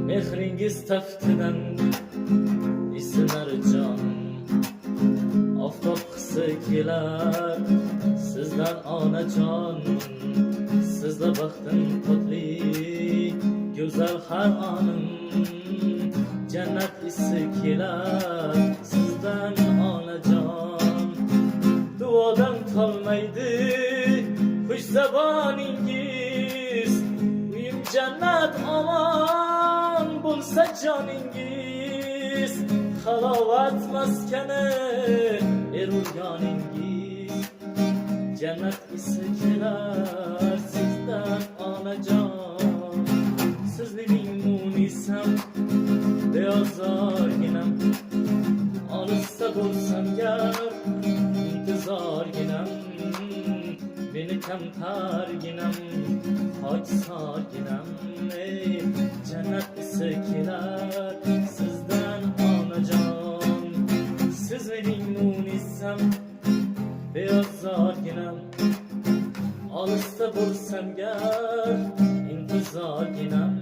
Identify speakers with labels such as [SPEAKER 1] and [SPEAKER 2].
[SPEAKER 1] mehringiz taftidan isinar jonim. Oftob qisi kelar sizdan onajon, sizda baxtim totli go'zal har onim. Jannat isi kelar sizdan onajon, duodan qolmaydi xush zaboningiz. Uyim jannat omon bo'lsa joningiz, halovat maskani erurgoningiz. Jannat isi kelar sizdan onajon, sizning munisam beozorginam. Olisda bo'lsam gar intizorginam, beni kamtarginam xoksorginam. Ey jannat isi kelar sizdan onajon, siz mening munisam beozorginam. Olisda bo'lsam gar intizorginam,